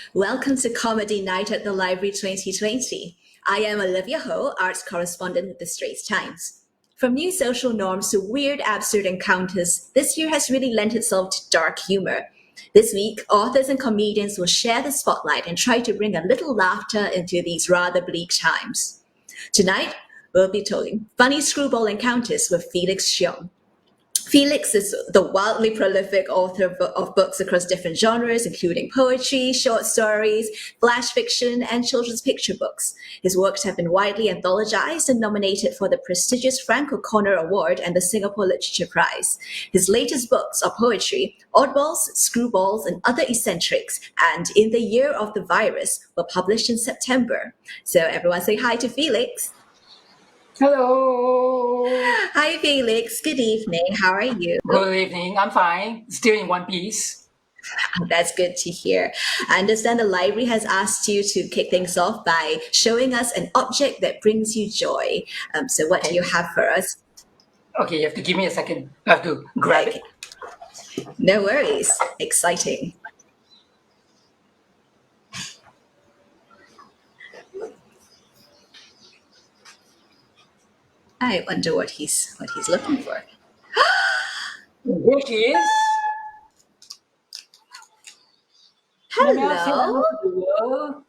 Welcome to Comedy Night at the Library 2020. I am Olivia Ho, arts correspondent with the Straits Times. From new social norms to weird, absurd encounters, this year has really lent itself to dark humor. This week, authors and comedians will share the spotlight and try to bring a little laughter into these rather bleak times. Tonight, we'll be telling funny screwball encounters with Felix Cheong. Felix is the wildly prolific author of books across different genres, including poetry, short stories, flash fiction, and children's picture books. His works have been widely anthologized and nominated for the prestigious Frank O'Connor Award and the Singapore Literature Prize. His latest books are poetry, Oddballs, Screwballs, and Other Eccentrics, and In the Year of the Virus were published in September. So everyone say hi to Felix. Hello. Hi, Felix. Good evening. How are you? Good evening. I'm fine. Still in one piece. That's good to hear. I understand the library has asked you to kick things off by showing us an object that brings you joy. So what do you have for us? Okay, you have to give me a second. I have to grab it. No worries. Exciting. I wonder what he's looking for. Here she is. Meow Meow, say Hello. hello to the world.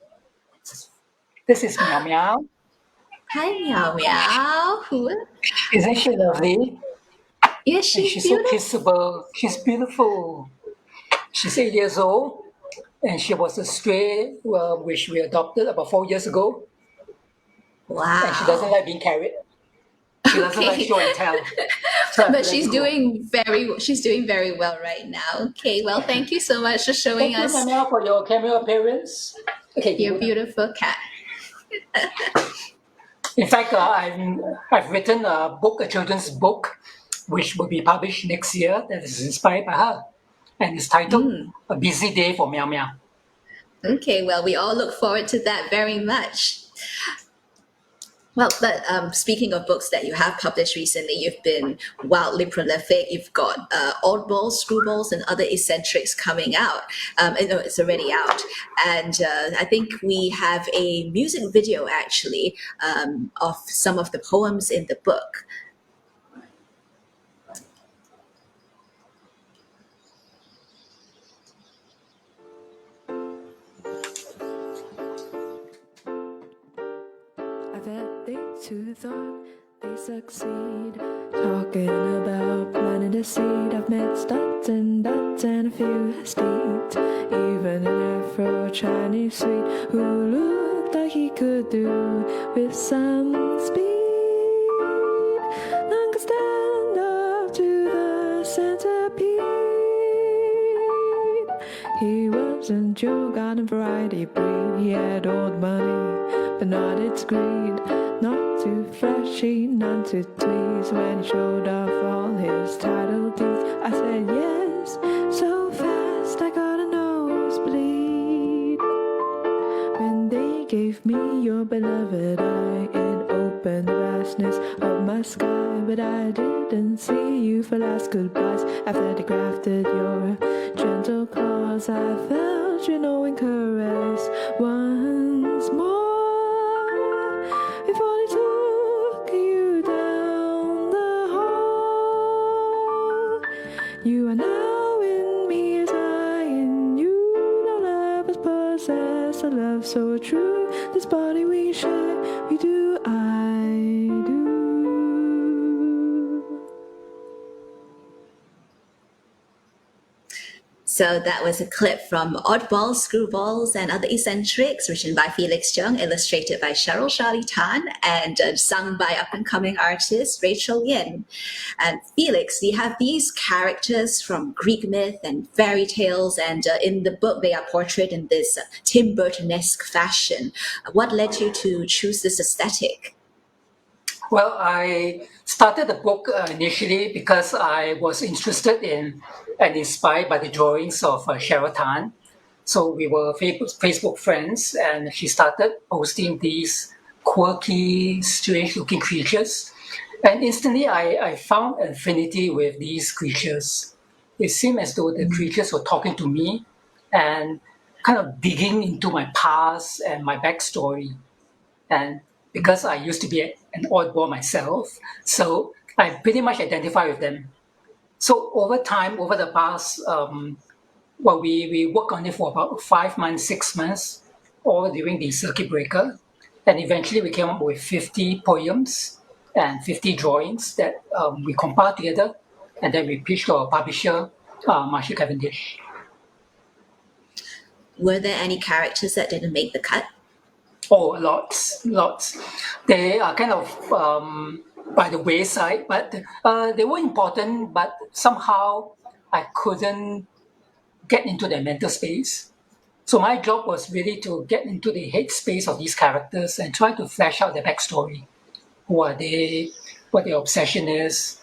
This is Meow Meow. Hi, Meow Meow. Isn't she lovely? Yes, And she's she's so beautiful. kissable. She's beautiful. She's 8 years old, and she was a stray, which we adopted about 4 years ago. And she doesn't Wow. like being carried. She doesn't like Okay. show and tell. So I But have to let she's go. doing very well right now. Okay, well, thank you so much for showing Thank you, us Meow Meow, for your cameo appearance. Okay, your you beautiful cat. In fact, I've written a book, a children's book, which will be published next year that is inspired by her. And it's titled A Busy Day for Meow Meow. Okay, well, we all look forward to that very much. Well, but speaking of books that you have published recently, you've been wildly prolific. You've got Oddballs, Screwballs, and Other Eccentrics coming out. No, it's already out. And I think we have a music video, actually, of some of the poems in the book. I bet these who thought they succeed, talking about planting the seed. I've met studs and duds and a few steeds, even an Afro-Chinese sweet who looked like he could do with some speed. None could stand up to the centipede. He wasn't your garden variety breed. He had old money, but not its greed. Not too flashy, none to please. When he showed off all his title deeds, I said yes, so fast I got a nosebleed. When they gave me your beloved eye, it opened the vastness of my sky. But I didn't see you for last goodbyes. After they grafted your gentle claws, I felt your knowing caress once more. Before they took you down the hall, you are now in me as I in you. No love has possessed a love so true. This body we share, we do, I do. So that was a clip from Oddballs, Screwballs, and Other Eccentrics, written by Felix Cheong, illustrated by Cheryl Charlie Tan, and sung by up-and-coming artist Rachel W.yen. And Felix, we have these characters from Greek myth and fairy tales, and in the book they are portrayed in this Tim Burton-esque fashion. What led you to choose this aesthetic? Well, I started the book initially because I was interested in and inspired by the drawings of Cheryl Tan. So we were Facebook friends, and she started posting these quirky, strange-looking creatures. And instantly, I found affinity with these creatures. It seemed as though the creatures were talking to me, and kind of digging into my past and my backstory. And because I used to be an oddball myself, so I pretty much identify with them. So over time, over the past, we worked on it for about 5 months, 6 months, all during the circuit breaker. And eventually we came up with 50 poems and 50 drawings that we compiled together, and then we pitched to our publisher, Marshall Cavendish. Were there any characters that didn't make the cut? Oh, lots. They are kind of by the wayside, but they were important, but somehow I couldn't get into their mental space. So my job was really to get into the head space of these characters and try to flesh out their backstory. Who are they? What their obsession is?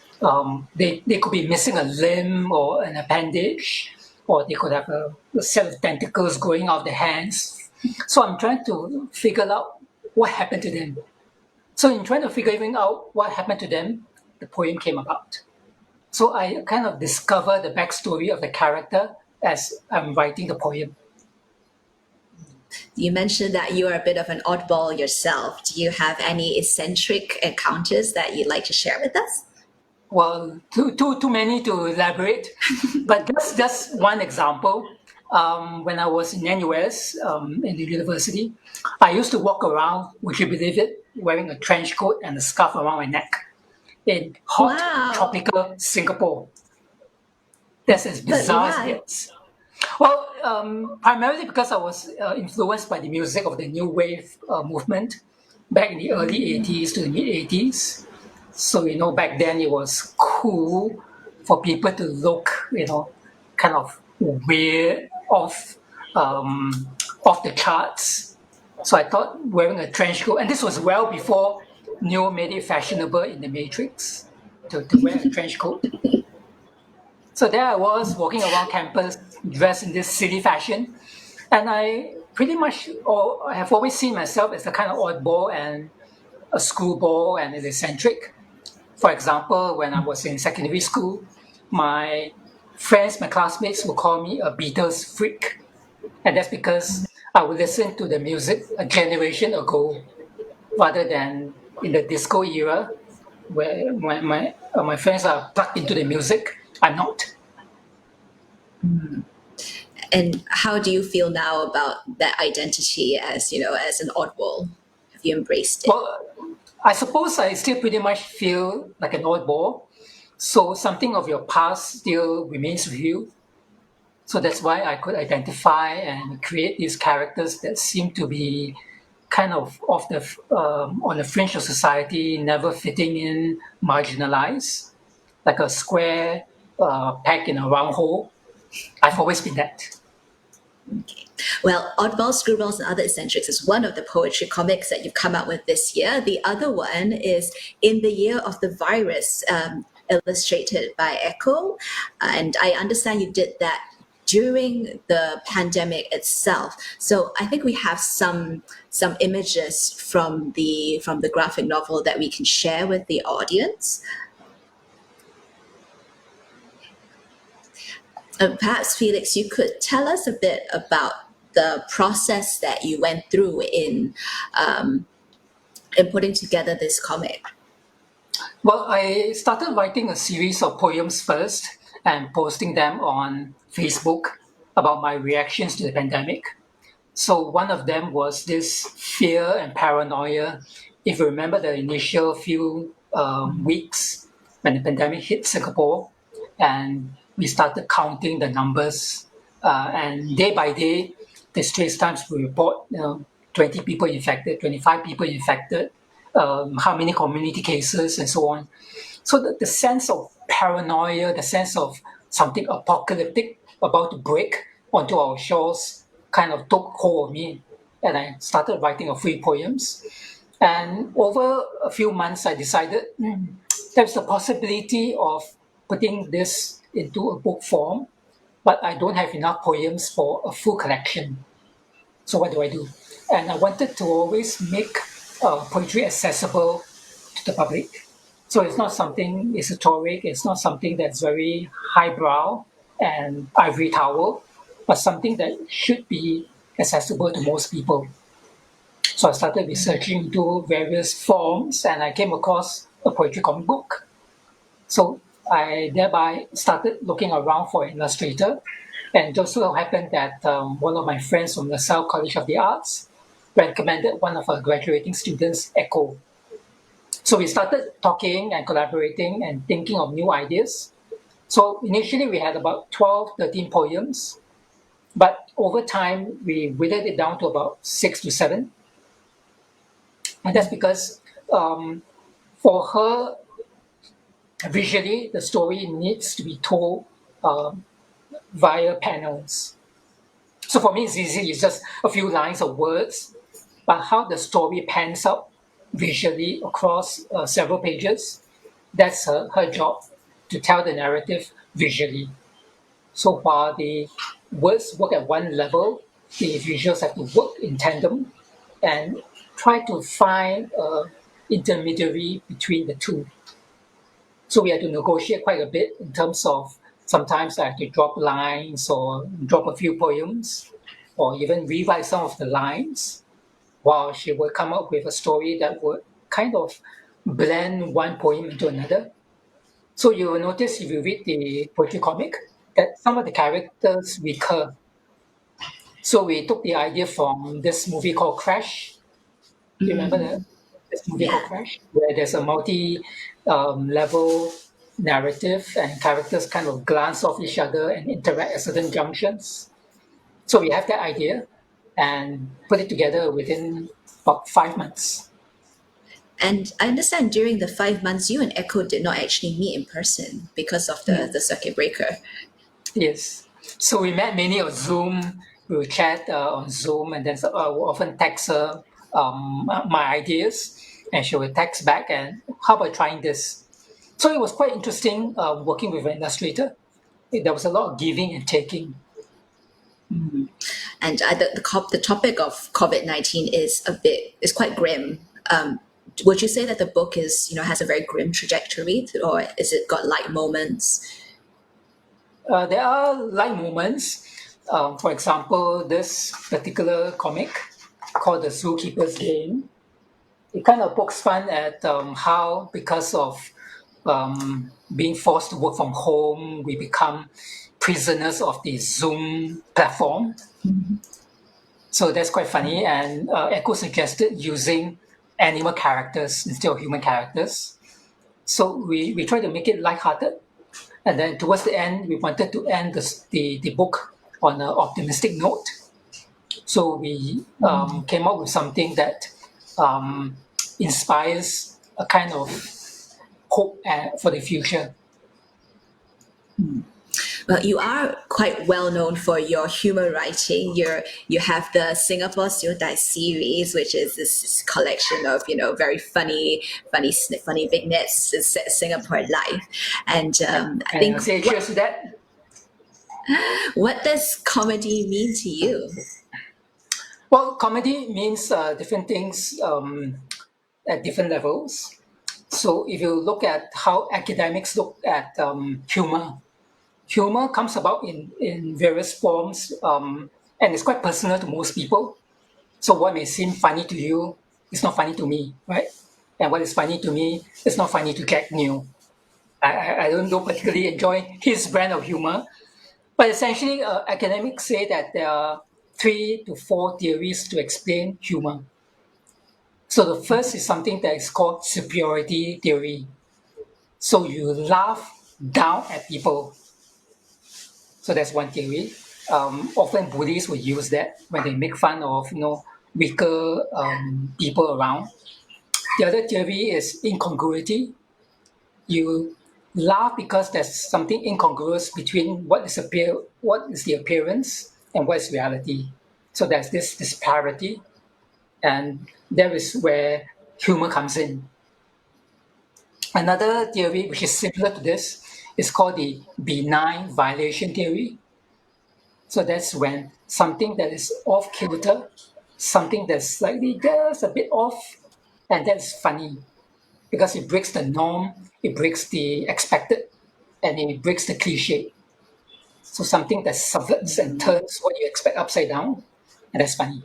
They could be missing a limb or an appendage, or they could have a set of tentacles growing out of their hands. So I'm trying to figure out what happened to them. So in trying to figure out what happened to them, the poem came about. So I kind of discover the backstory of the character as I'm writing the poem. You mentioned that you are a bit of an oddball yourself. Do you have any eccentric encounters that you'd like to share with us? Well, too many to elaborate, but just one example. When I was in NUS, in the university, I used to walk around, would you believe it, wearing a trench coat and a scarf around my neck in hot, Wow. tropical Singapore. That's as bizarre as it gets. Well, primarily because I was influenced by the music of the New Wave movement back in the early 80s to the mid 80s. So, back then it was cool for people to look, kind of weird, off the charts. So I thought wearing a trench coat, and this was well before Neo made it fashionable in the Matrix to wear a trench coat. So there I was walking around campus dressed in this silly fashion, and I pretty much I have always seen myself as a kind of oddball and a screwball and an eccentric. For example, when I was in secondary school, my friends, my classmates would call me a Beatles freak. And that's because I would listen to the music a generation ago rather than in the disco era where my friends are plugged into the music. I'm not. And how do you feel now about that identity as an oddball? Have you embraced it? Well, I suppose I still pretty much feel like an oddball. So something of your past still remains with you. So that's why I could identify and create these characters that seem to be kind of on the fringe of society, never fitting in, marginalized, like a square peg in a round hole. I've always been that. Okay. Well, Oddballs, Screwballs, and Other Eccentrics is one of the poetry comics that you've come out with this year. The other one is In the Year of the Virus, illustrated by Echo. And I understand you did that during the pandemic itself. So I think we have some images from the graphic novel that we can share with the audience. Perhaps, Felix, you could tell us a bit about the process that you went through in putting together this comic. Well, I started writing a series of poems first and posting them on Facebook about my reactions to the pandemic. So one of them was this fear and paranoia. If you remember the initial few weeks when the pandemic hit Singapore, and we started counting the numbers, and day by day, the Straits Times will report, 20 people infected, 25 people infected, how many community cases, and so on. So the sense of paranoia, the sense of something apocalyptic about to break onto our shores kind of took hold of me, and I started writing a few poems. And over a few months, I decided there's a possibility of putting this into a book form, but I don't have enough poems for a full collection. So what do I do? And I wanted to always make poetry accessible to the public. So it's not something esoteric, it's not something that's very highbrow and ivory tower, but something that should be accessible to most people. So I started researching into various forms, and I came across a poetry comic book. So I thereby started looking around for an illustrator, and just so happened that one of my friends from LaSalle College of the Arts recommended one of our graduating students, Echo. So we started talking and collaborating and thinking of new ideas. So initially we had about 12, 13 poems, but over time we whittled it down to about 6 to 7. And that's because for her, visually, the story needs to be told via panels. So for me, it's easy. It's just a few lines of words, but how the story pans out visually across several pages, that's her job, to tell the narrative visually. So while the words work at one level, the visuals have to work in tandem and try to find an intermediary between the two. So we had to negotiate quite a bit in terms of sometimes I had to drop lines or drop a few poems or even rewrite some of the lines while she would come up with a story that would kind of blend one poem into another. So you will notice if you read the poetry comic that some of the characters recur. So we took the idea from this movie called Crash. Do you remember this movie called Yeah. Crash? Where there's a multi-level narrative and characters kind of glance off each other and interact at certain junctions. So we have that idea and put it together within about 5 months. And I understand during the 5 months, you and Echo did not actually meet in person because of the circuit breaker. Yes. So we met mainly on Zoom. We would chat on Zoom, and then I would often text her my ideas, and she would text back, and how about trying this? So it was quite interesting working with an illustrator. There was a lot of giving and taking. And the topic of COVID-19 is quite grim. Would you say that the book has a very grim trajectory, or is it got light moments? There are light moments. For example, this particular comic called The Zookeeper's Game. It kind of pokes fun at how, because of being forced to work from home, we become prisoners of the Zoom platform. So that's quite funny. And Echo suggested using animal characters instead of human characters. So we try to make it lighthearted. And then towards the end, we wanted to end the book on an optimistic note. So we came up with something that inspires a kind of hope for the future. Well, you are quite well known for your humor writing. You have the Singapore Stereotype series, which is this collection of very funny vignettes in Singapore life. And I think Say cheers to that. what does comedy mean to you? Well, comedy means different things at different levels. So if you look at how academics look at humor comes about in various forms, and it's quite personal to most people. So what may seem funny to you is not funny to me, right? And what is funny to me is not funny to Jack New. I don't particularly enjoy his brand of humor. But essentially, academics say that there are 3 to 4 theories to explain humor. So the first is something that is called superiority theory. So you laugh down at people. So that's one theory. Often Buddhists will use that when they make fun of weaker people around. The other theory is incongruity. You laugh because there's something incongruous between what is the appearance and what is reality. So there's this disparity, and there is where humor comes in. Another theory which is similar to this is called the benign violation theory. So that's when something that is off kilter, something that's slightly just a bit off, and that's funny because it breaks the norm, it breaks the expected, and it breaks the cliche. So something that subverts and turns what you expect upside down, and that's funny.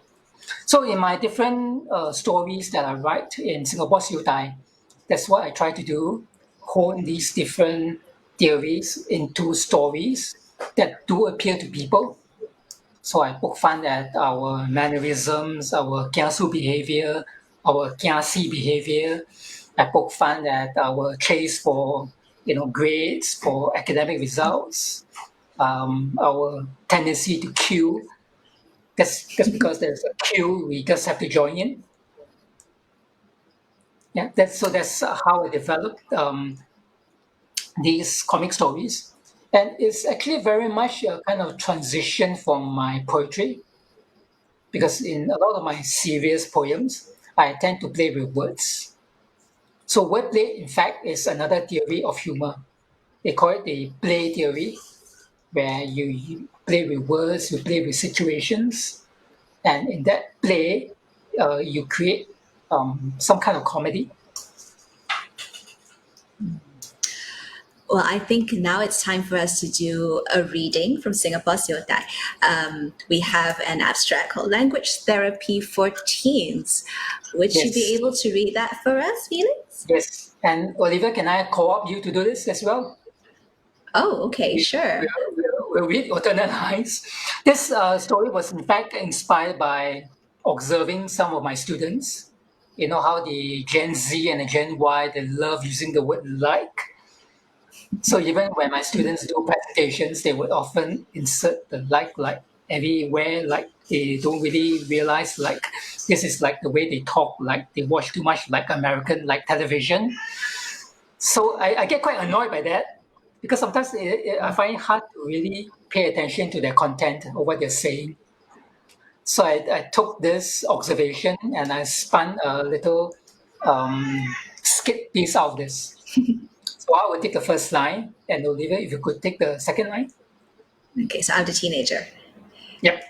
So in my different stories that I write in Singapore's Youtai, that's what I try to do, hone these different theories into stories that do appeal to people. So I poke fun at our mannerisms, our kiasu behavior, our kiasi behavior. I poke fun at our chase for grades, for academic results, our tendency to queue. That's because there's a queue, we just have to join in. Yeah, that's how I developed these comic stories. And it's actually very much a kind of transition from my poetry, because in a lot of my serious poems, I tend to play with words. So wordplay, in fact, is another theory of humor. They call it the play theory, where you play with words, you play with situations, and in that play, you create some kind of comedy. Well, I think now it's time for us to do a reading from Singapore's Youtai. We have an abstract called Language Therapy for Teens. Would you be Yes. able to read that for us, Felix? Yes. And Olivia, can I co-op you to do this as well? Oh, okay, sure. We'll read alternate lines. This story was in fact inspired by observing some of my students. You know how the Gen Z and the Gen Y, they love using the word like. So even when my students do presentations, they would often insert the like everywhere, like they don't really realize like this is like the way they talk, like they watch too much like American like television. So I get quite annoyed by that, because sometimes I find it hard to really pay attention to their content or what they're saying. So I took this observation and I spun a little skit piece out of this. So I will take the first line, and Olivia, if you could take the second line. Okay, so I'm the teenager. Yep.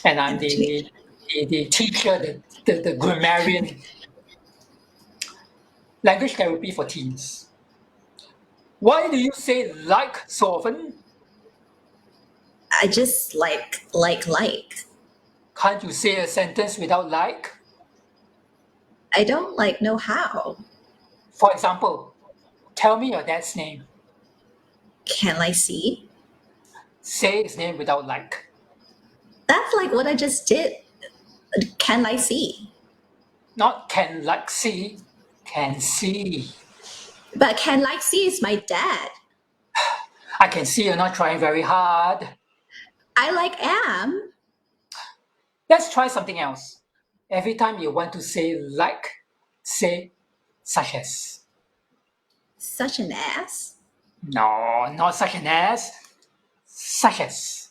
And I'm the teacher, the grammarian. Language therapy for teens. Why do you say like so often? I just like. Can't you say a sentence without like? I don't know how. For example, tell me your dad's name. Can I see? Say his name without like. That's like what I just did. Can I see? Not can like see, can see. But can see is my dad. I can see you're not trying very hard. I am. Let's try something else. Every time you want to say like, say such as. Such an ass. No, not such an as. Such as.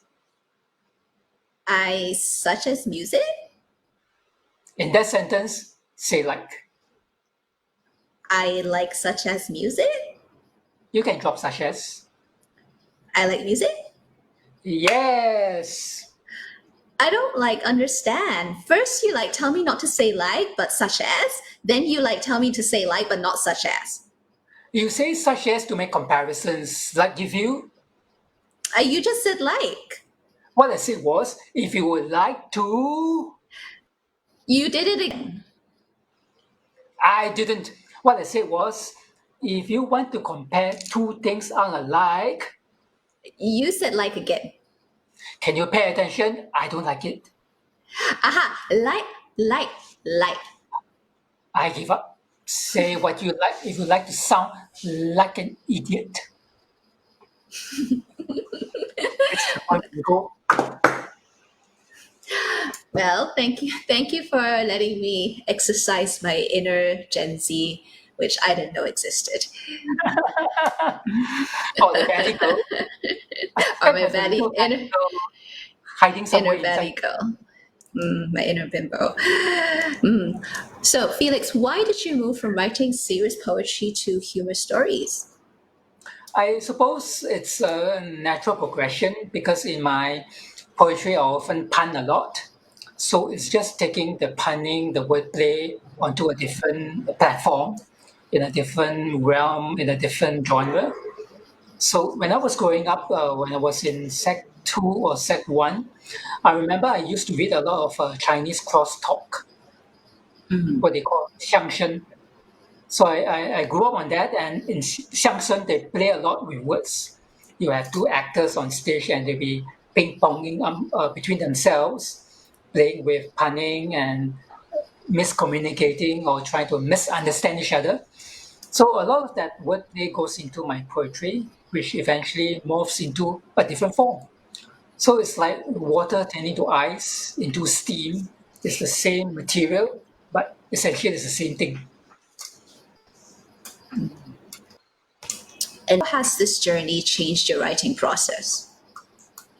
I such as music? In that sentence, say like. I like such as music? You can drop such as. I like music? Yes. I don't understand. First you tell me not to say like, but such as. Then you tell me to say like, but not such as. You say such as to make comparisons. Like if you, You just said like. what I said was, if you would like to. You did it again. I didn't. What I said was, if you want to compare two things unlike, You said like again. can you pay attention? I don't like it. Aha, like. I give up. Say what you like if you like to sound like an idiot. It's time to go. Well, thank you for letting me exercise my inner Gen Z, which I didn't know existed. Oh, the valley girl. Or my valley inner Hiding somewhere inner valley inside. girl. My inner bimbo. So, Felix, why did you move from writing serious poetry to humor stories? I suppose it's a natural progression, because in my poetry I often pun a lot. So it's just taking the punning, the wordplay onto a different platform, in a different realm, in a different genre. So when I was growing up, when I was in Sec 2 or Sec 1, I remember I used to read a lot of Chinese crosstalk, what they call 相声. So I grew up on that, and in 相声, they play a lot with words. You have two actors on stage, and they'll be ping-ponging between themselves, playing with punning and miscommunicating or trying to misunderstand each other. So a lot of that wordplay goes into my poetry, which eventually morphs into a different form. So it's like water turning to ice, into steam. It's the same material, but essentially it's the same thing. And how has this journey changed your writing process?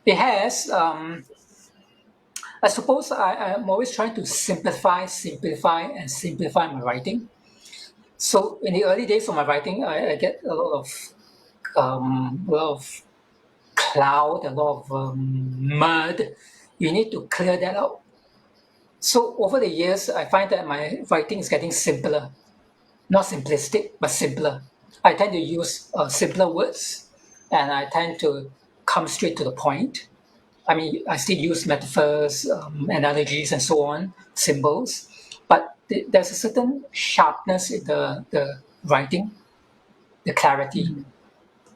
It has. I suppose I'm always trying to simplify my writing. So in the early days of my writing, I get a lot of cloud, a lot of mud. You need to clear that out. So over the years, I find that my writing is getting simpler, not simplistic, but simpler. I tend to use simpler words, and I tend to come straight to the point. I mean, I still use metaphors, analogies, and so on, symbols, but there's a certain sharpness in the writing, the clarity.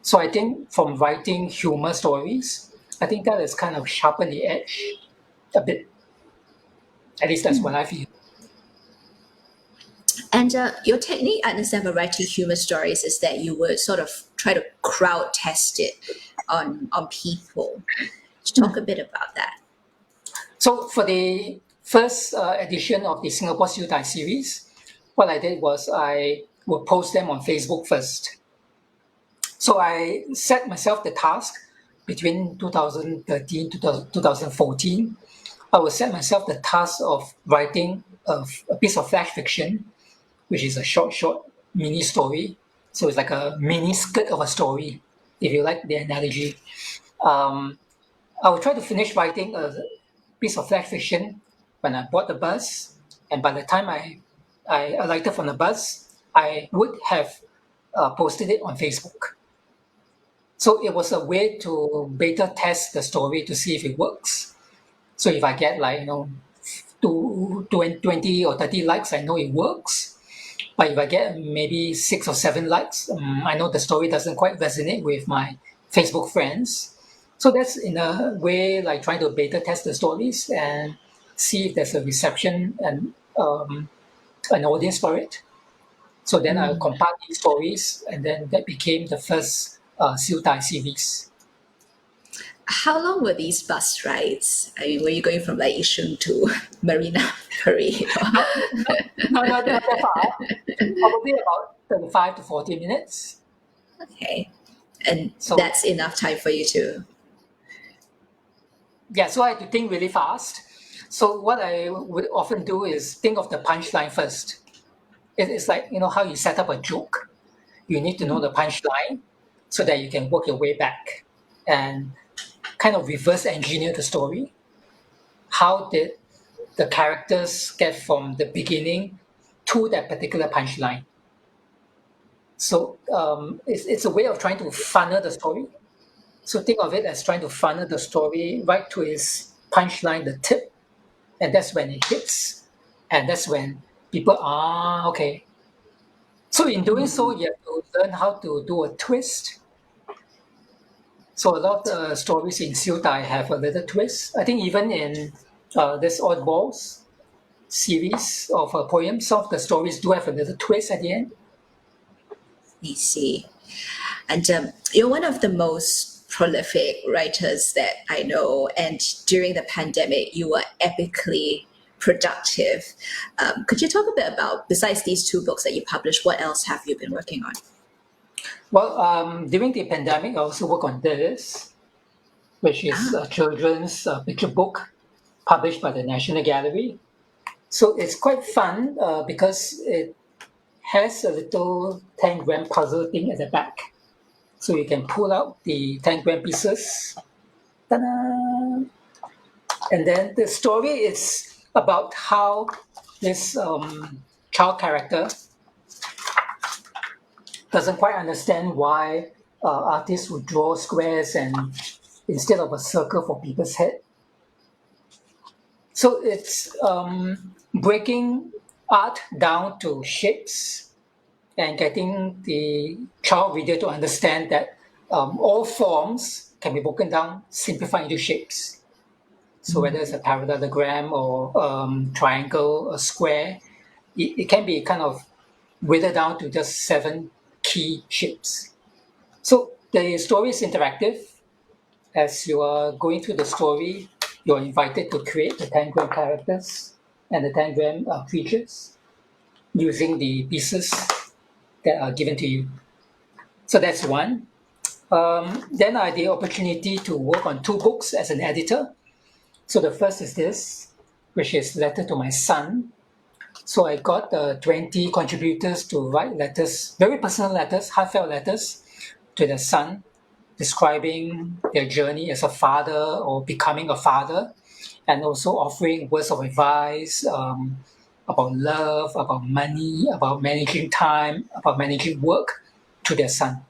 So I think from writing humor stories, I think that has kind of sharpened the edge a bit. At least that's what I feel. And your technique, I understand, for writing humor stories is that you would sort of try to crowd test it on people. Talk a bit about that. So for the first edition of the Singapore Siu-Dai series, what I did was I would post them on Facebook first. So I set myself the task between 2013 to 2014. I would set myself the task of writing a piece of flash fiction, which is a short mini story. So it's like a mini skirt of a story, if you like the analogy. I will try to finish writing a piece of flash fiction when I board the bus, and by the time I alighted from the bus, I would have posted it on Facebook. So it was a way to beta test the story to see if it works. So if I get 20 or 30 likes, I know it works. But if I get maybe 6 or 7 likes, I know the story doesn't quite resonate with my Facebook friends. So that's in a way like trying to beta test the stories and see if there's a reception and an audience for it. So then I compiled these stories, and then that became the first Siu-Dai series. How long were these bus rides? I mean, were you going from Yishun to Marina Parade? Not that far. Probably about 35 to 40 minutes. Okay. And So- that's enough time for you to... Yeah, so I had to think really fast. So what I would often do is think of the punchline first. It's like, how you set up a joke. You need to know the punchline so that you can work your way back and kind of reverse engineer the story. How did the characters get from the beginning to that particular punchline? So it's a way of trying to funnel the story. So think of it as trying to funnel the story right to its punchline, the tip, and that's when it hits, and that's when people okay. So in doing so, you have to learn how to do a twist. So a lot of the stories in Siu-Dai have a little twist. I think even in this Oddballs series of poems, some of the stories do have a little twist at the end. I see. And you're one of the most prolific writers that I know. And during the pandemic, you were epically productive. Could you talk a bit about, besides these 2 books that you published, what else have you been working on? Well, during the pandemic, I also work on this, which is a children's picture book published by the National Gallery. So it's quite fun because it has a little 10-gram puzzle thing at the back. So you can pull out the 10-gram pieces. Ta-da! And then the story is about how this child character doesn't quite understand why artists would draw squares and instead of a circle for people's head. So it's breaking art down to shapes and getting the child reader to understand that all forms can be broken down, simplified into shapes. So whether it's a parallelogram or triangle, a square, it can be kind of whittled down to just 7 key shapes. So the story is interactive. As you are going through the story, you're invited to create the tangram characters and the tangram creatures using the pieces that are given to you. So that's one. Then I had the opportunity to work on 2 books as an editor. So the first is this, which is Letter to My Son. So I got 20 contributors to write letters, very personal letters, heartfelt letters to their son, describing their journey as a father or becoming a father, and also offering words of advice about love, about money, about managing time, about managing work to their son.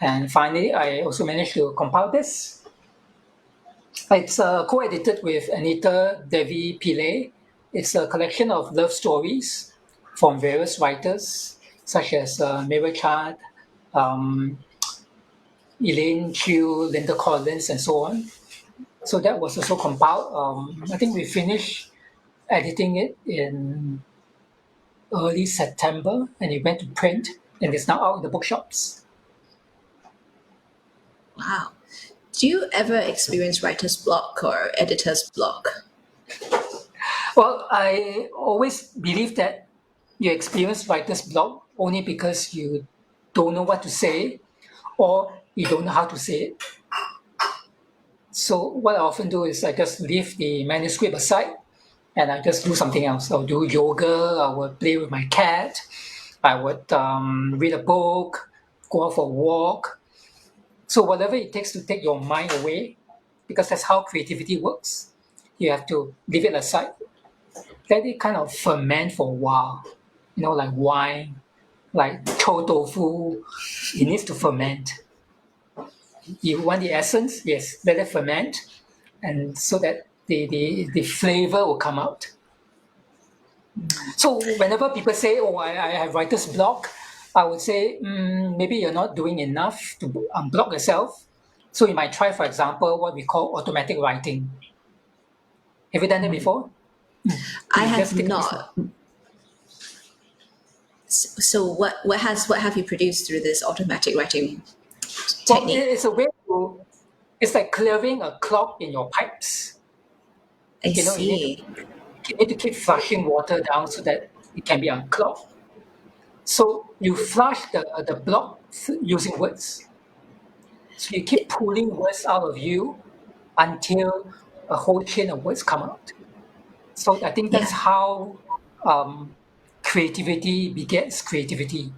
And finally, I also managed to compile this. It's co-edited with Anita Devi Pillai. It's a collection of love stories from various writers, such as Mira Chad, Elaine Chew, Linda Collins, and so on. So that was also compiled. I think we finished editing it in early September, and it went to print, and it's now out in the bookshops. Wow. Do you ever experience writer's block or editor's block? Well, I always believe that you experience writer's block only because you don't know what to say or you don't know how to say it. So what I often do is I just leave the manuscript aside and I just do something else. I'll do yoga, I would play with my cat, I would read a book, go out for a walk. So whatever it takes to take your mind away, because that's how creativity works, you have to leave it aside. Let it kind of ferment for a while, like wine, like chou tofu, it needs to ferment. You want the essence, yes, let it ferment, and so that the flavor will come out. So whenever people say, oh, I have writer's block, I would say, maybe you're not doing enough to unblock yourself. So you might try, for example, what we call automatic writing. Have you done it before? I have not. So what have you produced through this automatic writing technique? Well, it's a way to, it's like clearing a clog in your pipes. I see. You need to keep flushing water down so that it can be unclogged. So you flush the block using words. So you keep pulling words out of you until a whole chain of words come out. So I think that's how creativity begets creativity.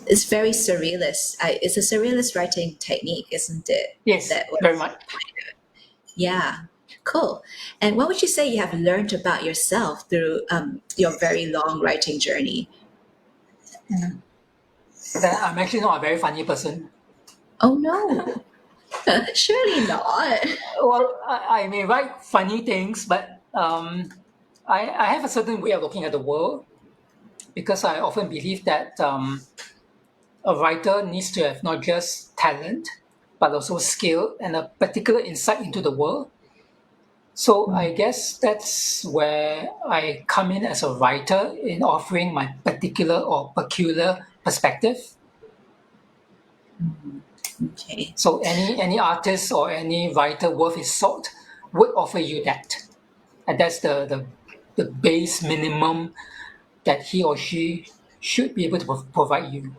It's very surrealist. It's a surrealist writing technique, isn't it? Yes, very much. Yeah, cool. And what would you say you have learned about yourself through your very long writing journey? That I'm actually not a very funny person. Oh no, surely not. Well, I may write funny things, but I have a certain way of looking at the world because I often believe that a writer needs to have not just talent, but also skill and a particular insight into the world. So I guess that's where I come in as a writer in offering my particular or peculiar perspective. Okay. So any artist or any writer worth his salt would offer you that. And that's the base minimum that he or she should be able to provide you.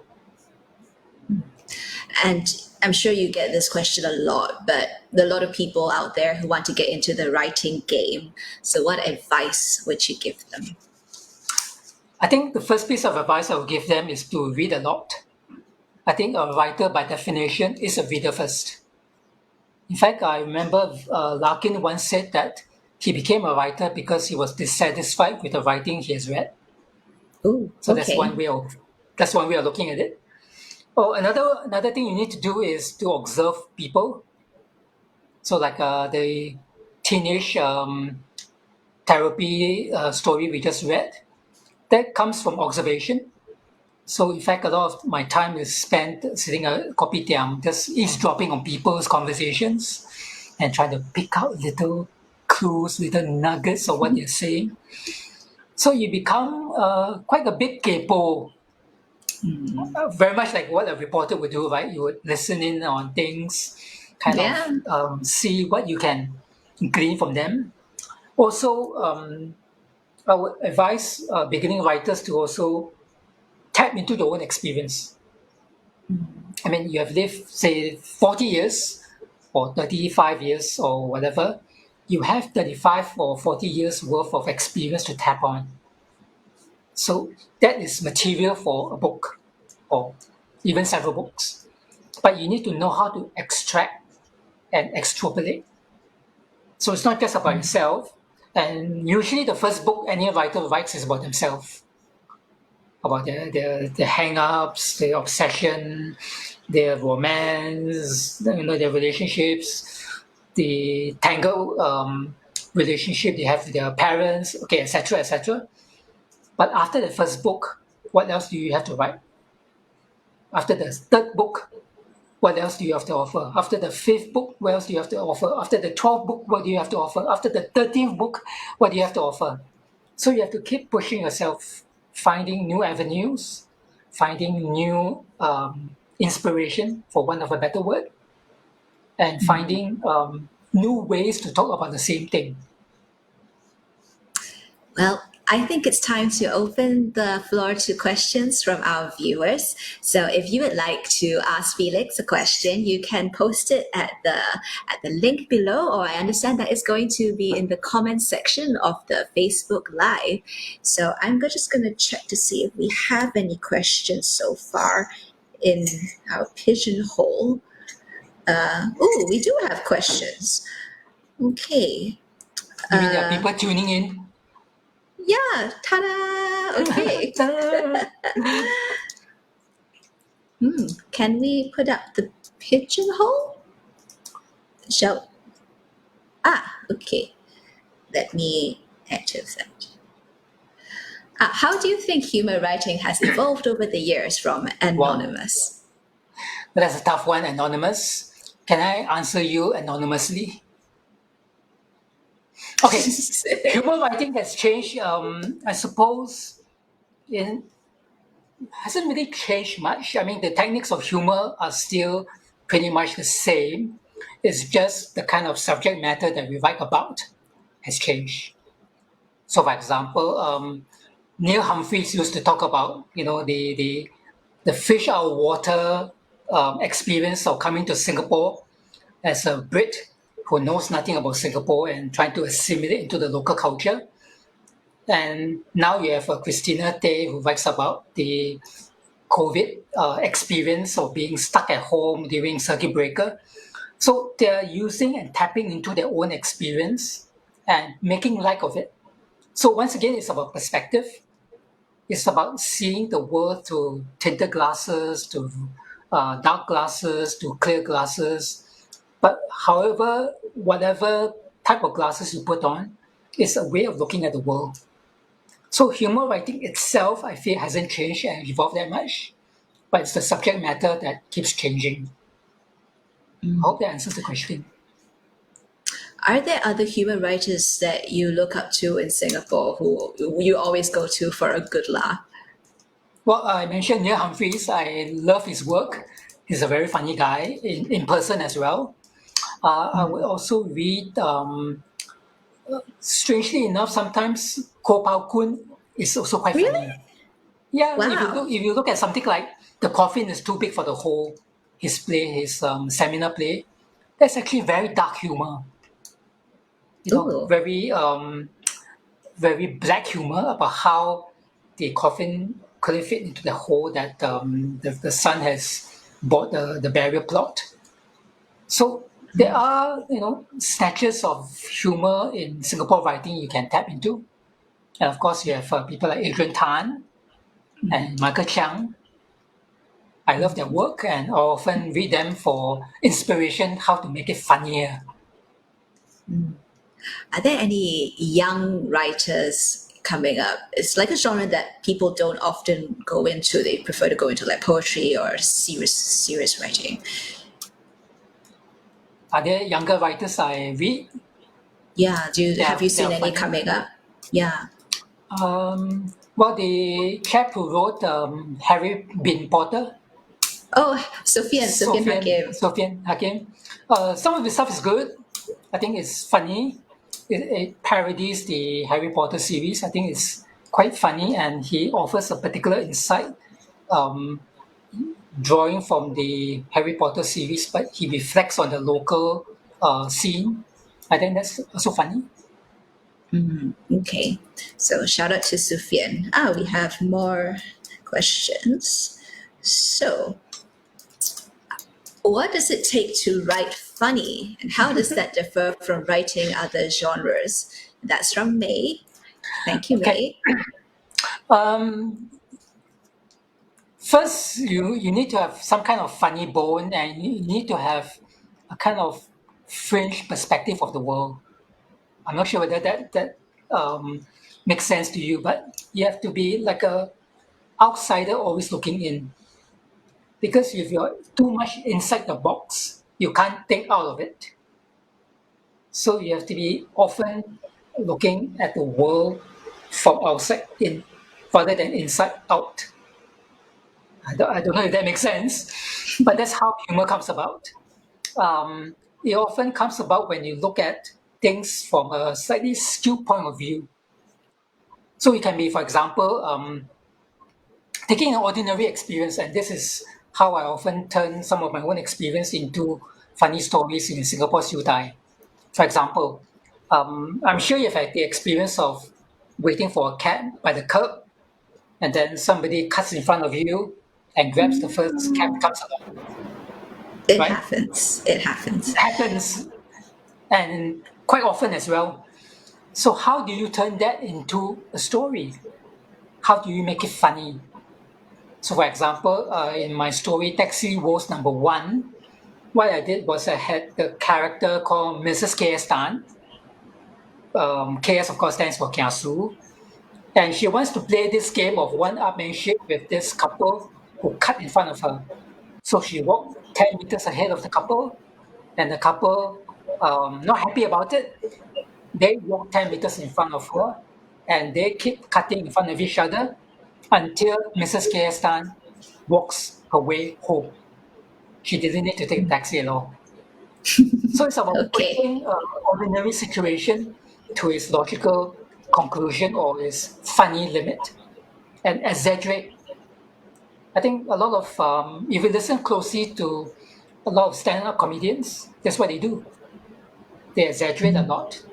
And I'm sure you get this question a lot, but there are a lot of people out there who want to get into the writing game. So what advice would you give them? I think the first piece of advice I would give them is to read a lot. I think a writer, by definition, is a reader first. In fact, I remember Larkin once said that he became a writer because he was dissatisfied with the writing he has read. Ooh, So okay. that's one way of looking at it. Oh, another thing you need to do is to observe people. So like the teenage therapy story we just read, that comes from observation. So in fact, a lot of my time is spent sitting at kopitiam, just eavesdropping on people's conversations and trying to pick out little clues, little nuggets of what they're saying. So you become quite a bit kaypoh. Very much like what a reporter would do, right? You would listen in on things, kind Yeah. of see what you can glean from them. Also, I would advise beginning writers to also tap into their own experience. I mean, you have lived, say, 40 years or 35 years or whatever. You have 35 or 40 years worth of experience to tap on. So that is material for a book or even several books. But you need to know how to extract and extrapolate. So it's not just about yourself. And usually the first book any writer writes is about themselves, about their hang-ups, their obsession, their romance, their relationships, the tangled relationship they have with their parents, okay, etc., etc. But after the first book, what else do you have to write? After the third book, what else do you have to offer? After the fifth book, what else do you have to offer? After the 12th book, what do you have to offer? After the 13th book, what do you have to offer? So you have to keep pushing yourself, finding new avenues, finding new inspiration, for want of a better word, and finding new ways to talk about the same thing. Well, I think it's time to open the floor to questions from our viewers. So if you would like to ask Felix a question, you can post it at the link below, or I understand that it's going to be in the comments section of the Facebook Live. So I'm just going to check to see if we have any questions so far in our pigeonhole. We do have questions. Okay. You mean there are people tuning in? Yeah, ta-da! Okay. Can we put up the pigeonhole? Okay. Let me active that. How do you think humor writing has evolved over the years from anonymous? But that's a tough one, anonymous. Can I answer you anonymously? Okay, humor writing has changed. I suppose it hasn't really changed much. I mean, the techniques of humor are still pretty much the same. It's just the kind of subject matter that we write about has changed. So, for example, Neil Humphreys used to talk about, the fish out of water experience of coming to Singapore as a Brit who knows nothing about Singapore and trying to assimilate into the local culture. And now you have Christina Tay who writes about the COVID experience of being stuck at home during circuit breaker. So they're using and tapping into their own experience and making light of it. So once again, it's about perspective. It's about seeing the world through tinted glasses, to dark glasses, to clear glasses. But however, whatever type of glasses you put on, it's a way of looking at the world. So humor writing itself, I feel, hasn't changed and evolved that much, but it's the subject matter that keeps changing. I hope that answers the question. Are there other humor writers that you look up to in Singapore who you always go to for a good laugh? Well, I mentioned Neil Humphreys. I love his work. He's a very funny guy in person as well. I would also read, strangely enough, sometimes Ko Pao Kun is also quite funny. Yeah, Wow. if you look at something like The Coffin is Too Big for the Hole, his play, his seminar play, that's actually very dark humor. Ooh. Very black humor about how the coffin couldn't fit into the hole that the son has bought the burial plot. So there are, snatches of humor in Singapore writing you can tap into. And of course, you have people like Adrian Tan and Michael Chiang. I love their work, and I often read them for inspiration how to make it funnier. Are there any young writers coming up? It's like a genre that people don't often go into. They prefer to go into like poetry or serious writing. Are there younger writers I read? Yeah, have you seen They're any funny. coming up? Yeah. Well, the chap who wrote Harry Bin Potter, Oh, Sofian Hakim. Sofian Hakim. Some of the stuff is good. I think it's funny. It parodies the Harry Potter series. I think it's quite funny, and he offers a particular insight, drawing from the Harry Potter series, but he reflects on the local scene. I think that's also funny. Okay, so shout out to Sufian. We have more questions. So, what does it take to write funny, and how does that differ from writing other genres? That's from May. Thank you, May. Um, First, you need to have some kind of funny bone, and you need to have a kind of fringe perspective of the world. I'm not sure whether that makes sense to you, but you have to be like a outsider always looking in. Because if you're too much inside the box, you can't think out of it. So you have to be often looking at the world from outside in rather than inside out. I don't know if that makes sense, but that's how humor comes about. It often comes about when you look at things from a slightly skewed point of view. So it can be, for example, taking an ordinary experience, and this is how I often turn some of my own experience into funny stories in Singapore's Udai. For example, I'm sure you've had the experience of waiting for a cab by the curb, and then somebody cuts in front of you and grabs the first cab that comes along. It Right? happens. It happens. It happens, and quite often as well. So how do you turn that into a story? How do you make it funny? So for example, in my story, Taxi Woes #1, what I did was I had the character called Mrs. K.S. Tan. KS, of course, stands for Kiasu. And she wants to play this game of one-upmanship with this couple who cut in front of her. So she walked 10 meters ahead of the couple, and the couple, not happy about it, they walk 10 meters in front of her, and they keep cutting in front of each other until Mrs. K.S. Tan walks her way home. She didn't need to take a taxi at all. So it's about Okay. putting an ordinary situation to its logical conclusion or its funny limit and exaggerate. I think a lot of, if you listen closely to a lot of stand-up comedians, that's what they do. They exaggerate a lot.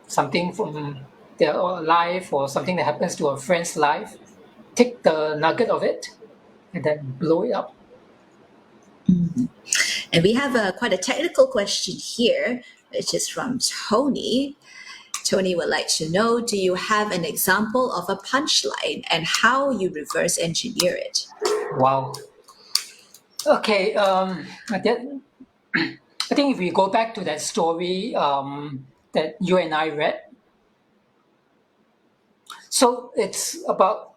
Something from their life or something that happens to a friend's life, take the nugget of it and then blow it up. And we have quite a technical question here, which is from Tony. Tony would like to know, do you have an example of a punchline and how you reverse engineer it? Wow. Okay, I think if we go back to that story that you and I read, so it's about,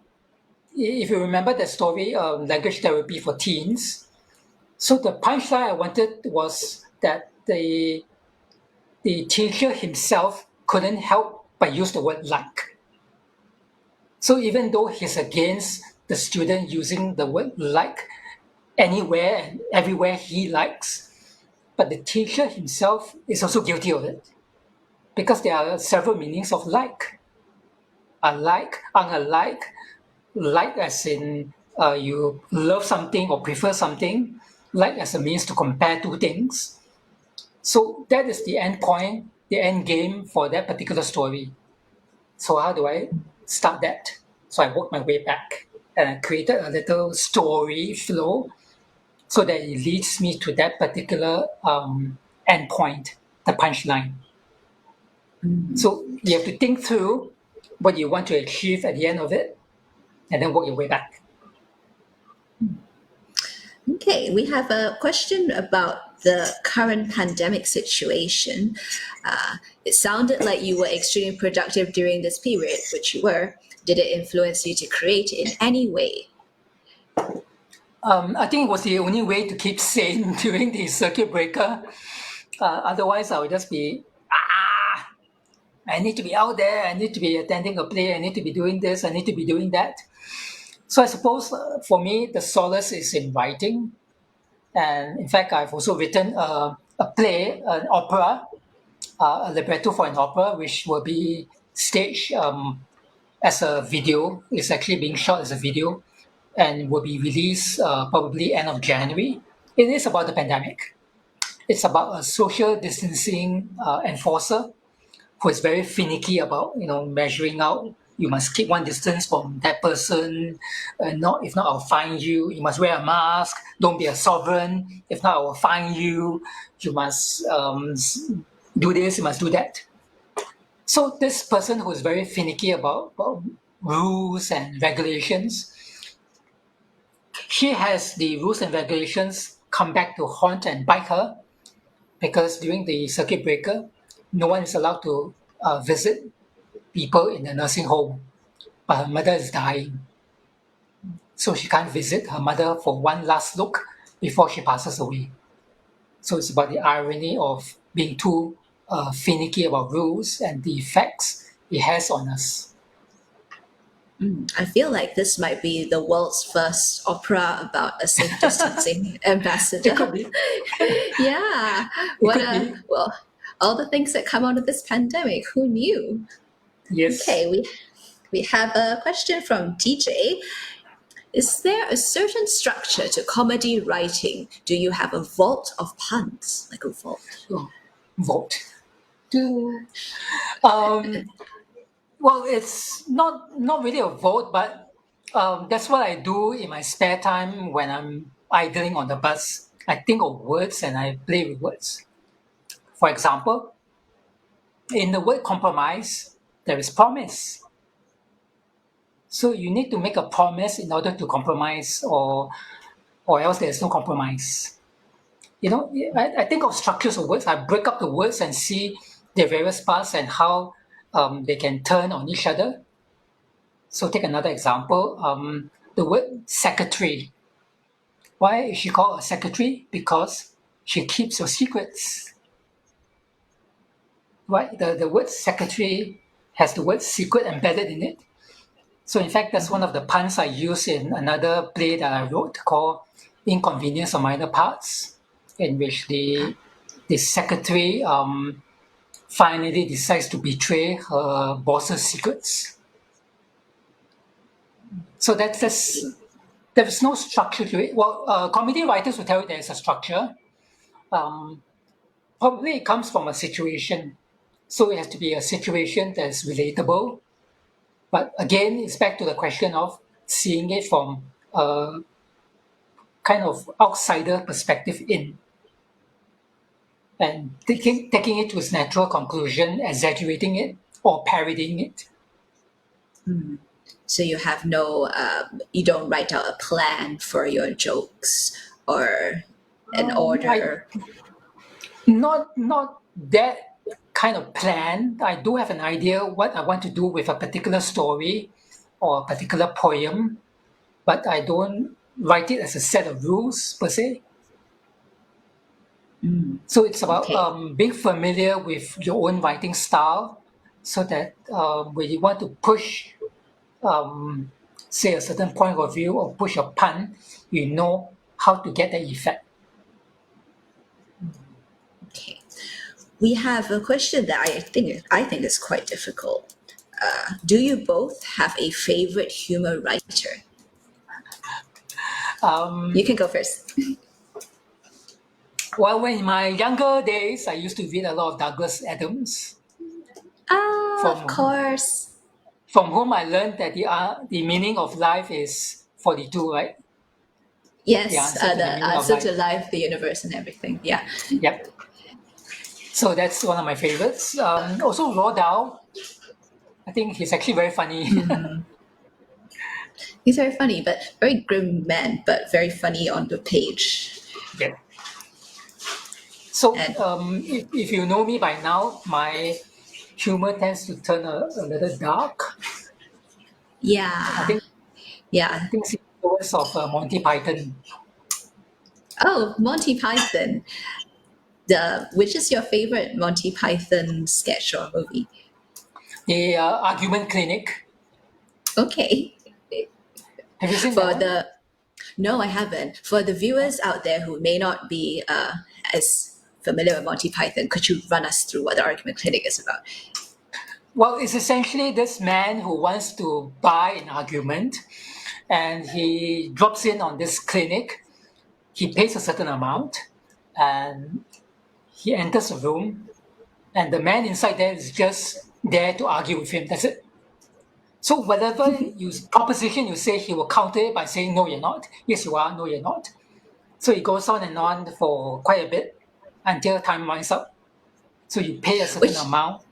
if you remember that story, language therapy for teens. So the punchline I wanted was that the teacher himself couldn't help but use the word like. So even though he's against the student using the word like anywhere and everywhere he likes, but the teacher himself is also guilty of it because there are several meanings of like. Alike, unalike, like as in you love something or prefer something, like as a means to compare two things. So that is the end point, the end game for that particular story. So how do I start that? So I worked my way back and I created a little story flow so that it leads me to that particular end point, the punchline. So you have to think through what you want to achieve at the end of it and then work your way back. Okay, we have a question about the current pandemic situation. It sounded like you were extremely productive during this period, which you were. Did it influence you to create in any way? I think it was the only way to keep sane during the circuit breaker. Otherwise, I would just be, I need to be out there, I need to be attending a play, I need to be doing this, I need to be doing that. So I suppose for me, the solace is in writing. And in fact, I've also written a play, an opera, a libretto for an opera, which will be staged as a video. It's actually being shot as a video and will be released probably end of January. It is about the pandemic. It's about a social distancing enforcer who is very finicky about measuring out. You must keep one distance from that person. Not if not, I'll fine you. You must wear a mask. Don't be a sovereign. If not, I will fine you. You must do this. You must do that. So this person who is very finicky about rules and regulations, she has the rules and regulations come back to haunt and bite her, because during the circuit breaker, no one is allowed to visit people in the nursing home, but her mother is dying. So she can't visit her mother for one last look before she passes away. So it's about the irony of being too finicky about rules and the effects it has on us. I feel like this might be the world's first opera about a safe distancing ambassador. It could be. Yeah. Be. Well, all the things that come out of this pandemic, who knew? Yes. Okay, we have a question from TJ. Is there a certain structure to comedy writing? Do you have a vault of puns? Like a vault? Oh, vote. Well, it's not really a vote, but that's what I do in my spare time when I'm idling on the bus. I think of words and I play with words. For example, in the word compromise, there is promise. So you need to make a promise in order to compromise, or else there's no compromise. I think of structures of words. I break up the words and see their various parts and how they can turn on each other. So take another example. The word secretary. Why is she called a secretary? Because she keeps your secrets. Right? The word secretary has the word secret embedded in it. So in fact, that's one of the puns I use in another play that I wrote called Inconvenience of Minor Parts, in which the secretary finally decides to betray her boss's secrets. So there is no structure to it. Well, comedy writers will tell you there is a structure. Probably it comes from a situation. So it has to be a situation that is relatable. But again, it's back to the question of seeing it from a kind of outsider perspective in, and taking it to its natural conclusion, exaggerating it or parodying it. So you have you don't write out a plan for your jokes or an order. Not that kind of plan. I do have an idea what I want to do with a particular story or a particular poem, but I don't write it as a set of rules per se. So it's about being familiar with your own writing style, so that when you want to push, say, a certain point of view or push a pun, you know how to get the effect. Okay. We have a question that I think is quite difficult. Do you both have a favorite humor writer? You can go first. Well, in my younger days, I used to read a lot of Douglas Adams. Of course. From whom I learned that the meaning of life is 42, right? Yes, the answer to life, the universe, and everything. Yeah. Yep. So that's one of my favorites. Also, Roald Dahl. I think he's actually very funny. He's very funny, but very grim man, but very funny on the page. Yeah. So And if you know me by now, my humor tends to turn a little dark. I yeah, think yeah. it's the influence of Monty Python. Oh, Monty Python. Which is your favorite Monty Python sketch or movie? The Argument Clinic. Okay. Have you seen that For one? the No, I haven't. For the viewers out there who may not be as familiar with Monty Python, could you run us through what the Argument Clinic is about? Well, it's essentially this man who wants to buy an argument, and he drops in on this clinic. He pays a certain amount, and he enters a room, and the man inside there is just there to argue with him. That's it. So whatever proposition you say, he will counter it by saying, "No, you're not. Yes, you are. No, you're not." So it goes on and on for quite a bit until time runs up. So you pay a certain Which amount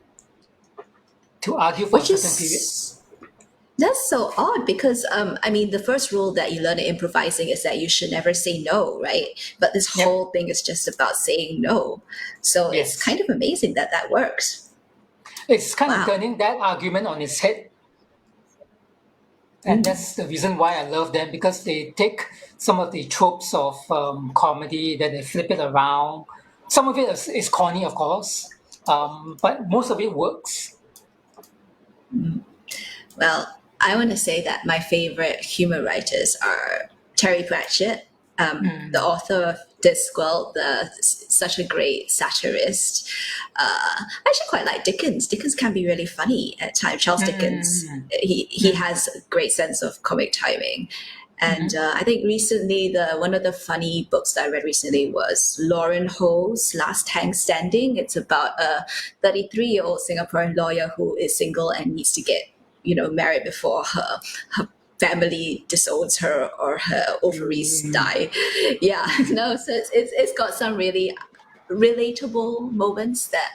to argue for a which certain period. is That's so odd because I mean the first rule that you learn in improvising is that you should never say no, right? But this Yep. whole thing is just about saying no. So it's Yes. kind of amazing that that works. It's kind of Wow. turning that argument on its head. And that's the reason why I love them, because they take some of the tropes of comedy, then they flip it around. Some of it is corny, of course, but most of it works. Well, I want to say that my favorite humor writers are Terry Pratchett, the author of Discworld, such a great satirist. I actually quite like Dickens. Dickens can be really funny at times. Charles Dickens, he has a great sense of comic timing. And I think recently, one of the funny books that I read recently was Lauren Ho's Last Tank Standing. It's about a 33-year-old Singaporean lawyer who is single and needs to get married before her family disowns her or her ovaries die. Yeah, no, so it's got some really relatable moments that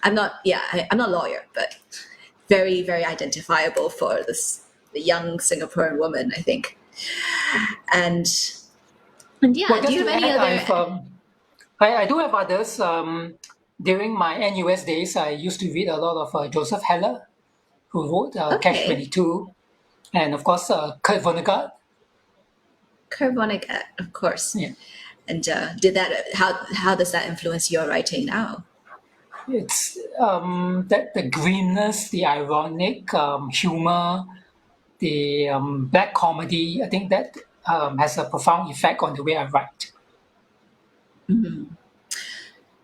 I'm not a lawyer, but very, very identifiable for the young Singaporean woman, I think. And yeah, Well, do just you to have any add, other? I do have others. During my NUS days, I used to read a lot of Joseph Heller, who wrote Catch Okay, 22, and of course Kurt Vonnegut. carbonic, of course. Yeah. And did that? How does that influence your writing now? It's that the greenness, the ironic humor, the black comedy. I think that has a profound effect on the way I write.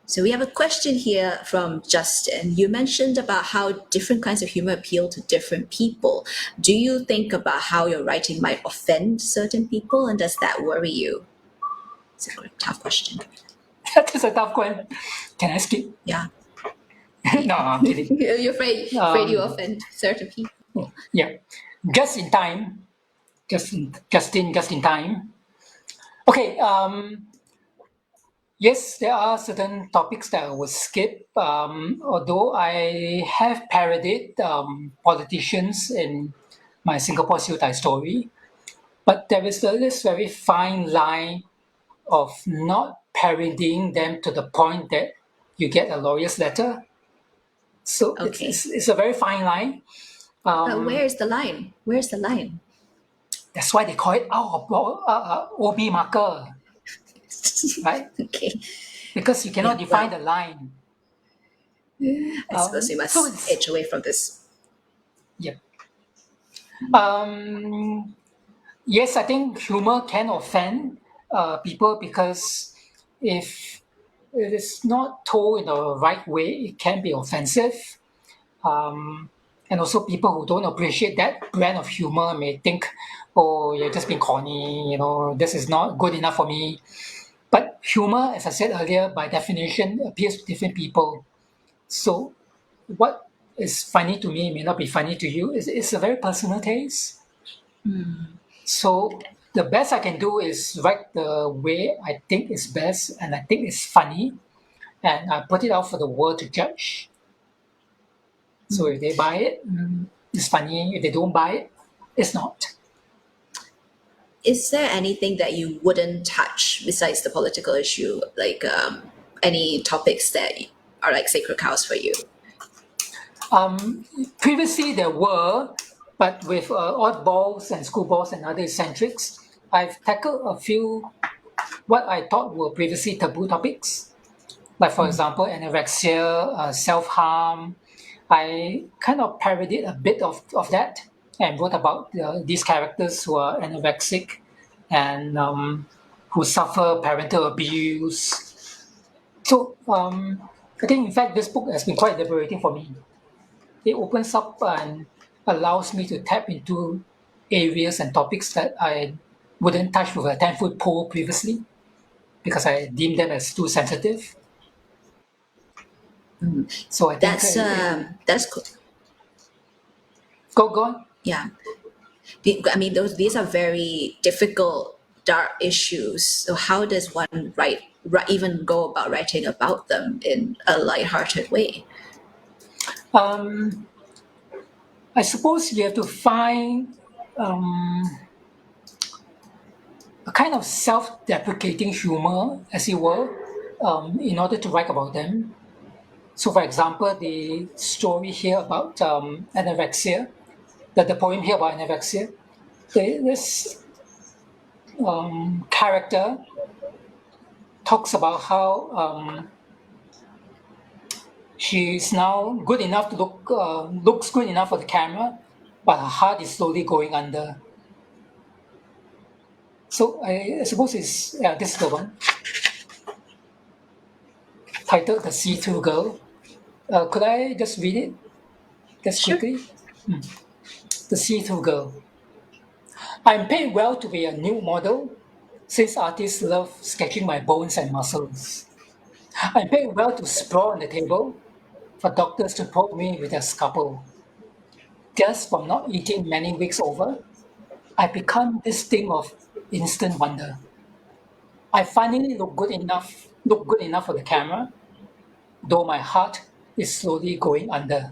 So we have a question here from Justin. You mentioned about how different kinds of humor appeal to different people. Do you think about how your writing might offend certain people, and does that worry you? It's a tough question. That is a tough one. Can I skip? Yeah. No, I'm kidding. You're afraid you offend certain people. Yeah, just in time. Just in time. Okay. Yes, there are certain topics that I will skip. Although I have parodied politicians in my Singapore Siu Tai story, but there is this very fine line of not parodying them to the point that you get a lawyer's letter. So Okay. it's a very fine line. But where's the line? Where's the line? That's why they call it out of OB marker, right? Okay. Because you cannot Yeah, define well, the line. I suppose we So must edge away from this. yeah. Yes, I think humor can offend people because if it is not told in the right way, it can be offensive. And also, people who don't appreciate that brand of humor may think, "Oh, you're just being corny. This is not good enough for me." But humor, as I said earlier, by definition, appeals to different people. So, what is funny to me may not be funny to you. It's a very personal taste. So the best I can do is write the way I think is best and I think is funny, and I put it out for the world to judge. So if they buy it, it's funny. If they don't buy it, it's not. Is there anything that you wouldn't touch besides the political issue, like any topics that are like sacred cows for you? Previously there were, but with Oddballs and Screwballs and Other Eccentrics, I've tackled a few what I thought were previously taboo topics, like for example anorexia, self-harm. I kind of parodied a bit of that and wrote about these characters who are anorexic and who suffer parental abuse. So I think, in fact, this book has been quite liberating for me. It opens up and allows me to tap into areas and topics that I wouldn't touch with a 10-foot pole previously because I deemed them as too sensitive. So I think That's cool. go on. Yeah. I mean, these are very difficult, dark issues. So how does one even go about writing about them in a lighthearted way? Um, I suppose you have to find a kind of self-deprecating humor, as it were, in order to write about them. So, for example, the story here about anorexia, the poem here about anorexia, this character talks about how she's now good enough to looks good enough for the camera, but her heart is slowly going under. So I suppose this is the one titled "The See-Through Girl." Could I just read it just Sure. quickly? The See-Through Girl. I'm paid well to be a nude model, since artists love sketching my bones and muscles. I'm paid well to sprawl on the table, for doctors to poke me with their scalpel. Just from not eating many weeks over, I become this thing of instant wonder. I finally look good enough for the camera, though my heart is slowly going under.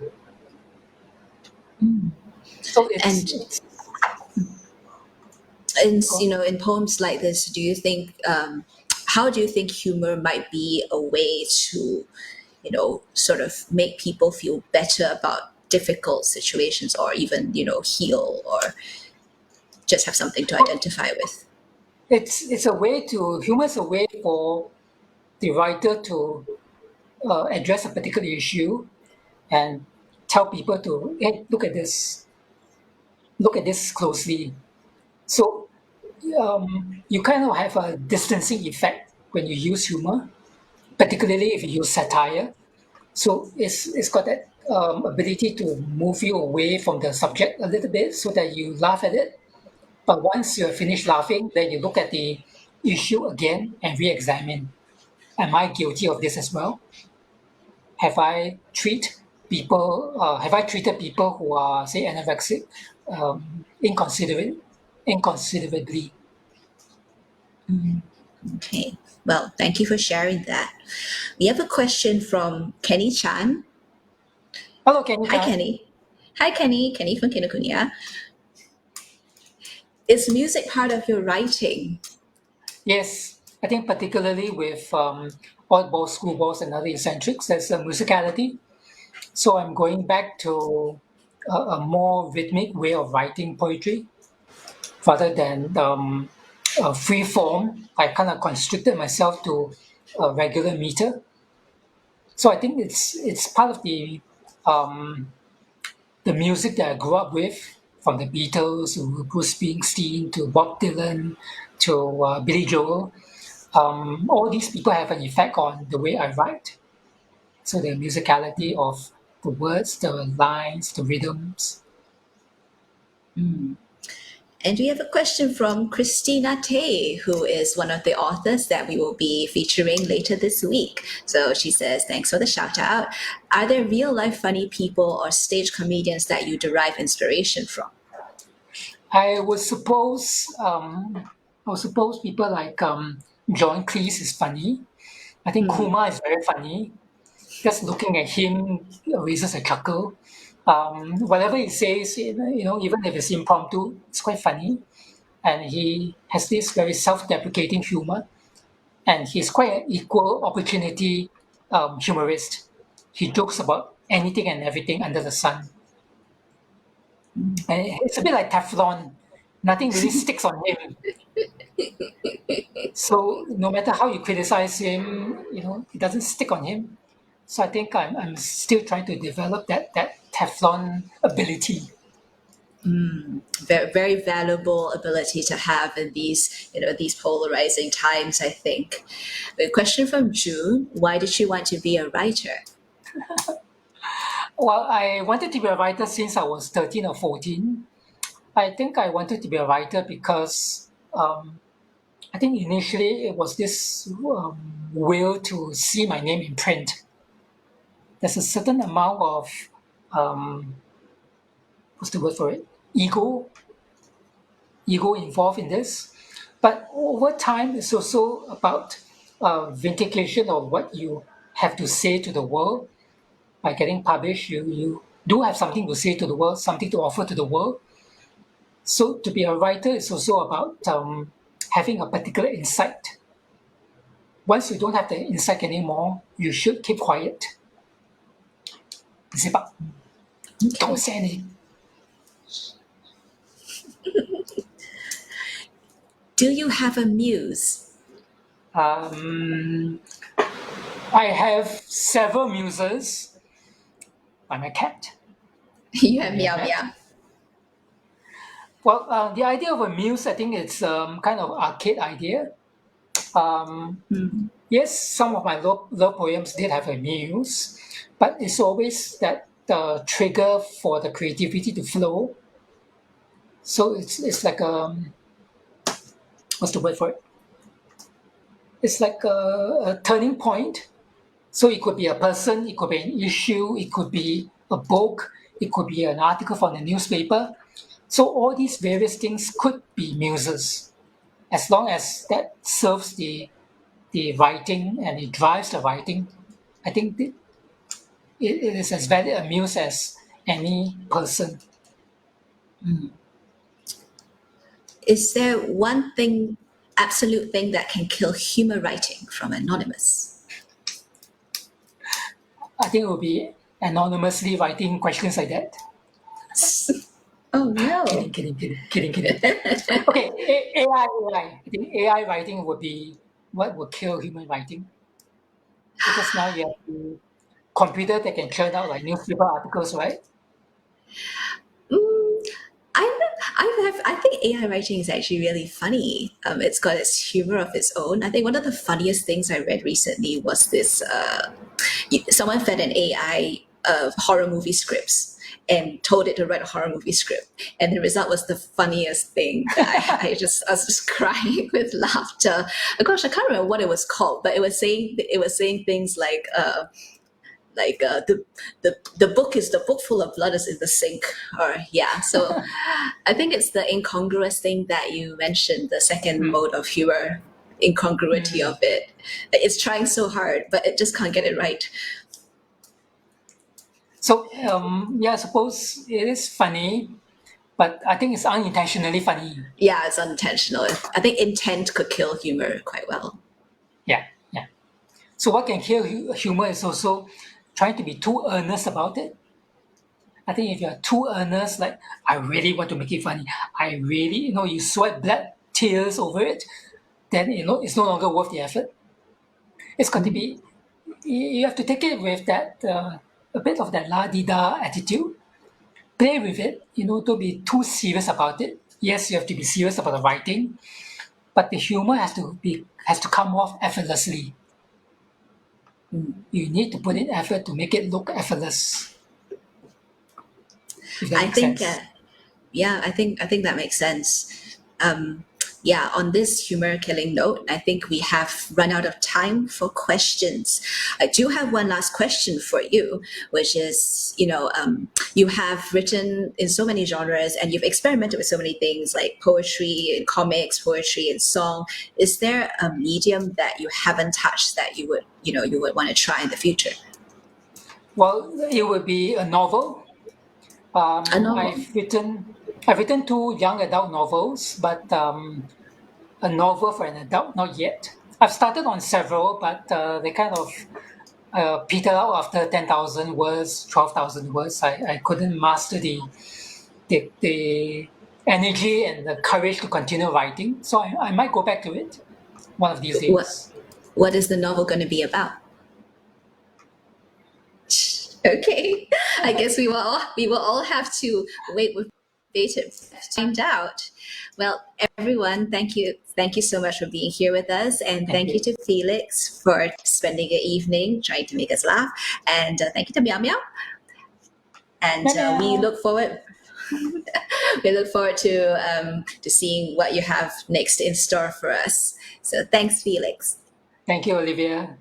So And in poems like this, do you think how do you think humor might be a way to sort of make people feel better about difficult situations, or even heal, or just have something to identify with? it's a way to humor's a way for the writer to address a particular issue and tell people to, hey, look at this closely. So you kind of have a distancing effect when you use humor, particularly if you use satire. So it's got that ability to move you away from the subject a little bit so that you laugh at it. But once you're finished laughing, then you look at the issue again and re-examine. Am I guilty of this as well? Have I treated people who are, say, anorexic inconsiderately? Okay, well, thank you for sharing that. We have a question from Kenny Chan. Hello, Kenny. Hi, Kenny. Hi, Kenny. Kenny from Kinokuniya. Is music part of your writing? Yes, I think particularly with Oddballs, Screwballs, and Other Eccentrics, there's a musicality. So I'm going back to a more rhythmic way of writing poetry rather than free form. I kind of constricted myself to a regular meter. So I think it's part of the music that I grew up with, from the Beatles to Bruce Springsteen to Bob Dylan to Billy Joel. All these people have an effect on the way I write. So the musicality of the words, the lines, the rhythms. And we have a question from Christina Tay, who is one of the authors that we will be featuring later this week. So she says, thanks for the shout out. Are there real life funny people or stage comedians that you derive inspiration from? I would suppose people like John Cleese is funny. I think Kuma is very funny. Just looking at him raises a chuckle. Whatever he says, even if it's impromptu, it's quite funny. and he has this very self-deprecating humor, and he's quite an equal opportunity humorist. He jokes about anything and everything under the sun. And it's a bit like Teflon. Nothing really sticks on him. So no matter how you criticize him, it doesn't stick on him. So I think I'm still trying to develop that Teflon ability. Very, very valuable ability to have in these polarizing times, I think. A question from June: why did you want to be a writer? Well, I wanted to be a writer since I was 13 or 14. I think I wanted to be a writer because I think initially it was this will to see my name in print. There's a certain amount of, what's the word for it? Ego involved in this. But over time, it's also about vindication of what you have to say to the world. By getting published, you do have something to say to the world, something to offer to the world. So to be a writer is also about having a particular insight. Once you don't have the insight anymore, you should keep quiet. Zip up. Don't say anything. Do you have a muse? I have several muses. I'm a cat. You have meow meow. Well, the idea of a muse, I think it's kind of arcade idea. Yes, some of my love poems did have a muse, but it's always that the trigger for the creativity to flow. So it's like what's the word for it? It's like a turning point. So it could be a person, it could be an issue, it could be a book, it could be an article from the newspaper. So all these various things could be muses, as long as that serves the writing and it drives the writing. I think it is as valid a muse as any person. Is there one thing, absolute thing, that can kill humor writing from Anonymous? I think it would be anonymously writing questions like that. Oh no. Kidding. Okay, AI. I think AI writing would be what would kill human writing. Because now you have a computer that can churn out like newspaper articles, right? I think AI writing is actually really funny. It's got its humor of its own. I think one of the funniest things I read recently was this. Someone fed an AI horror movie scripts and told it to write a horror movie script, and the result was the funniest thing. That I was just crying with laughter. Gosh, I can't remember what it was called, but it was saying things like. The book full of blood is in the sink, or yeah. So I think it's the incongruous thing that you mentioned, the second mode of humor, incongruity of it. It's trying so hard, but it just can't get it right. So I suppose it is funny, but I think it's unintentionally funny. Yeah, it's unintentional. I think intent could kill humor quite well. Yeah. So what can kill humor is also trying to be too earnest about it. I think if you're too earnest, like, I really want to make it funny, I really, you sweat blood, tears over it, then, it's no longer worth the effort. It's got to be, you have to take it with that, a bit of that la-di-da attitude. Play with it, don't be too serious about it. Yes, you have to be serious about the writing, but the humor has to come off effortlessly. You need to put in effort to make it look effortless. If that makes sense. I think that makes sense. On this humor killing note, I think we have run out of time for questions. I do have one last question for you, which is, you have written in so many genres and you've experimented with so many things like poetry and comics, poetry and song. Is there a medium that you haven't touched that you would want to try in the future? Well, it would be a novel. A novel. I've written I've written 2 young adult novels, but a novel for an adult, not yet. I've started on several, but they kind of peter out after 10,000 words, 12,000 words. I couldn't master the energy and the courage to continue writing. So I might go back to it one of these days. What is the novel going to be about? Okay, I guess we will all have to wait with bated to find out. Well, everyone, thank you so much for being here with us, and thank you to Felix for spending an evening trying to make us laugh, and thank you to Meow Meow. And we look forward. We look forward to seeing what you have next in store for us. So thanks, Felix. Thank you, Olivia.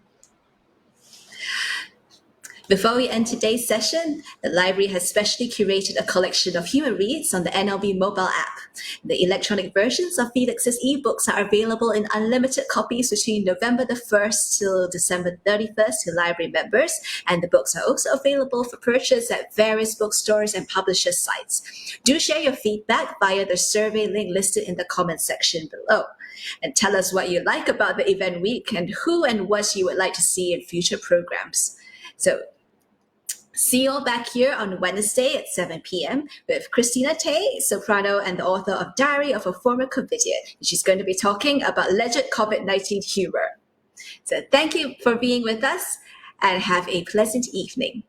Before we end today's session, the library has specially curated a collection of humor reads on the NLB mobile app. The electronic versions of Felix's ebooks are available in unlimited copies between November the 1st till December 31st to library members, and the books are also available for purchase at various bookstores and publisher sites. Do share your feedback via the survey link listed in the comment section below. And tell us what you like about the event week and who and what you would like to see in future programs. So, see you all back here on Wednesday at 7 p.m. with Christina Tay, soprano and the author of Diary of a Former Covidiot. She's going to be talking about alleged COVID-19 humor. So thank you for being with us and have a pleasant evening.